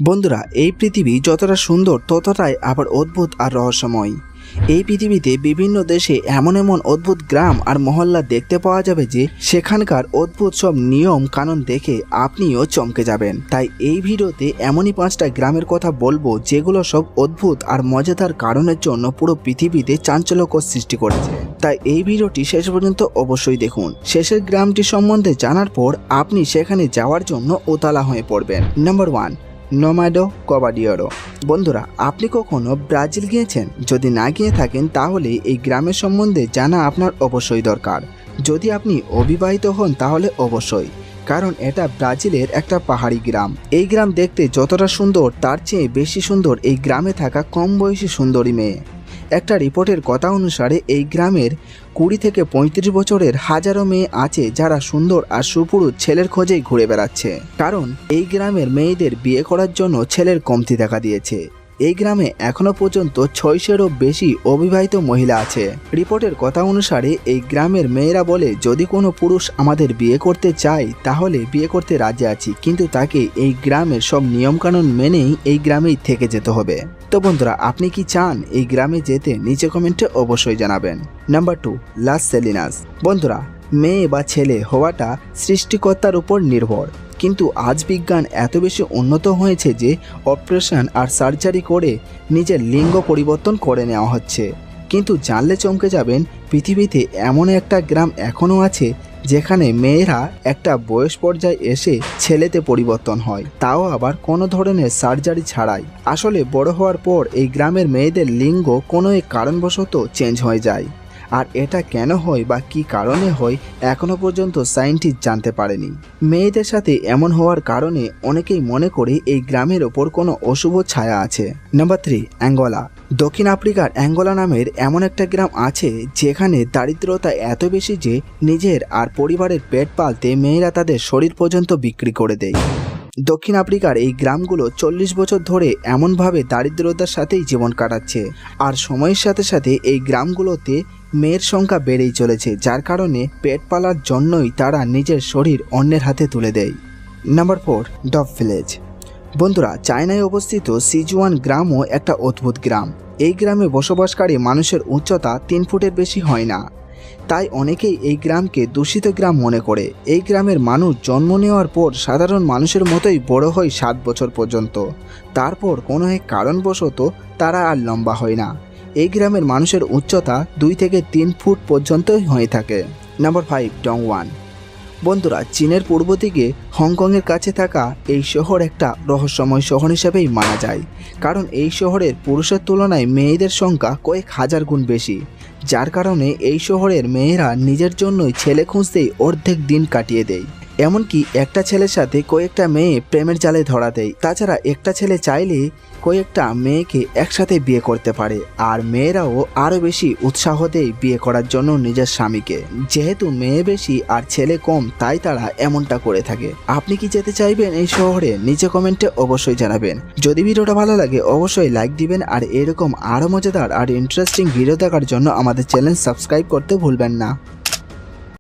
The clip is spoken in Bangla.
বন্ধুরা, এই পৃথিবী যতটা সুন্দর ততটাই আবার অদ্ভুত আর রহস্যময়। এই পৃথিবীতে বিভিন্ন দেশে এমন এমন অদ্ভুত গ্রাম আর মহল্লা দেখতে পাওয়া যাবে যে সেখানকার অদ্ভুত সব নিয়ম কানুন দেখে আপনিও চমকে যাবেন। তাই এই ভিডিওতে এমনই 5টা গ্রামের কথা বলবো যেগুলো সব অদ্ভুত আর মজাদার কারণের জন্য পুরো পৃথিবীতে চাঞ্চল্যকর সৃষ্টি করেছে। তাই এই ভিডিওটি শেষ পর্যন্ত অবশ্যই দেখুন। শেষের গ্রামটি সম্বন্ধে জানার পর আপনি সেখানে যাওয়ার জন্য উতালা হয়ে পড়বেন। নাম্বার 1, নোমাডো কবাডিয়ারো। বন্ধুরা, আপনি কখনো ব্রাজিল গিয়েছেন? যদি না গিয়ে থাকেন তাহলে এই গ্রামের সম্বন্ধে জানা আপনার অবশ্যই দরকার। যদি আপনি অবিবাহিত হন তাহলে অবশ্যই, কারণ এটা ব্রাজিলের একটা পাহাড়ি গ্রাম। এই গ্রাম দেখতে যতটা সুন্দর তার চেয়ে বেশি সুন্দর এই গ্রামে থাকা কম বয়সী সুন্দরী মেয়ে। একটা রিপোর্টের কথা অনুসারে এই গ্রামের 20 থেকে 35 বছরের হাজারো মেয়ে আছে যারা সুন্দর আর সুপুরুষ ছেলের খোঁজেই ঘুরে বেড়াচ্ছে, কারণ এই গ্রামের মেয়েদের বিয়ে করার জন্য ছেলের কমতি দেখা দিয়েছে। এই গ্রামে এখনো পর্যন্ত 600-এরও বেশি অবিবাহিত মহিলা আছে। রিপোর্টের কথা অনুসারে এই গ্রামের মেয়েরা বলে, যদি কোনো পুরুষ আমাদের বিয়ে করতে চায় তাহলে বিয়ে করতে রাজি আছি, কিন্তু তাকে এই গ্রামের সব নিয়মকানুন মেনেই এই গ্রামেই থেকে যেতে হবে। তো বন্ধুরা, আপনি কি চান এই গ্রামে যেতে? নিচে কমেন্টে অবশ্যই জানাবেন। নাম্বার 2, লাস সেলিনাস। বন্ধুরা, মেয়ে বা ছেলে হওয়াটা সৃষ্টিকর্তার উপর নির্ভর, কিন্তু আজ বিজ্ঞান এত বেশি উন্নত হয়েছে যে অপারেশন আর সার্জারি করে নিজের লিঙ্গ পরিবর্তন করে নেওয়া হচ্ছে। কিন্তু জানলে চমকে যাবেন, পৃথিবীতে এমন একটা গ্রাম এখনও আছে যেখানে মেয়েরা একটা বয়স পর্যায়ে এসে ছেলেতে পরিবর্তন হয়, তাও আবার কোনো ধরনের সার্জারি ছাড়াই। আসলে বড় হওয়ার পর এই গ্রামের মেয়েদের লিঙ্গ কোনো এক কারণবশত চেঞ্জ হয়ে যায়, আর এটা কেন হয় বা কি কারণে হয় এখনো পর্যন্ত সায়েন্টিস্ট জানতে পারেনি। মেয়েদের সাথে এমন হওয়ার কারণে অনেকেই মনে করে এই গ্রামের ওপর কোনো অশুভ ছায়া আছে। Number 3, Angola. দক্ষিণ আফ্রিকার অ্যাঙ্গোলা নামের এমন একটা গ্রাম আছে যেখানে দারিদ্রতা এত বেশি যে নিজের আর পরিবারের পেট পালতে মেয়েরা তাদের শরীর পর্যন্ত বিক্রি করে দেয়। দক্ষিণ আফ্রিকার এই গ্রামগুলো 40 বছর ধরে এমনভাবে দারিদ্রতার সাথেই জীবন কাটাচ্ছে, আর সময়ের সাথে সাথে এই গ্রামগুলোতে মেয়ের সংখ্যা বেড়েই চলেছে, যার কারণে পেট পালার জন্যই তারা নিজের শরীর অন্যের হাতে তুলে দেয়। নাম্বার 4, ডব ভিলেজ। বন্ধুরা, চায়নায় অবস্থিত সিজুয়ান গ্রামও একটা অদ্ভুত গ্রাম। এই গ্রামে বসবাসকারী মানুষের উচ্চতা 3 ফুটের বেশি হয় না, তাই অনেকেই এই গ্রামকে দূষিত গ্রাম মনে করে। এই গ্রামের মানুষ জন্ম নেওয়ার পর সাধারণ মানুষের মতোই বড় হয় 7 বছর পর্যন্ত, তারপর কোনো এক কারণবশত তারা আর লম্বা হয় না। এই গ্রামের মানুষের উচ্চতা 2 থেকে 3 ফুট পর্যন্তই হয়ে থাকে। নাম্বার 5, ডংওয়ান। বন্ধুরা, চীনের পূর্ব দিকে হংকংয়ের কাছে থাকা এই শহর একটা রহস্যময় শহর হিসেবেই মানা যায়, কারণ এই শহরের পুরুষের তুলনায় মেয়েদের সংখ্যা কয়েক হাজার গুণ বেশি, যার কারণে এই শহরের মেয়েরা নিজের জন্যই ছেলে খুঁজতেই অর্ধেক দিন কাটিয়ে দেয়। এমনকি একটা ছেলের সাথে কয়েকটা মেয়ে প্রেমের জালে ধরা দেয়। তাছাড়া একটা ছেলে চাইলে কয়েকটা মেয়েকে একসাথে বিয়ে করতে পারে, আর মেয়েরাও আরও বেশি উৎসাহ দেয় বিয়ে করার জন্য নিজের স্বামীকে। যেহেতু মেয়ে বেশি আর ছেলে কম, তাই তারা এমনটা করে থাকে। আপনি কি যেতে চাইবেন এই শহরে? নিচে কমেন্টে অবশ্যই জানাবেন। যদি ভিডিওটা ভালো লাগে অবশ্যই লাইক দিবেন, আর এরকম আরও মজাদার আর ইন্টারেস্টিং ভিডিও দেখার জন্য আমাদের চ্যানেল সাবস্ক্রাইব করতে ভুলবেন না।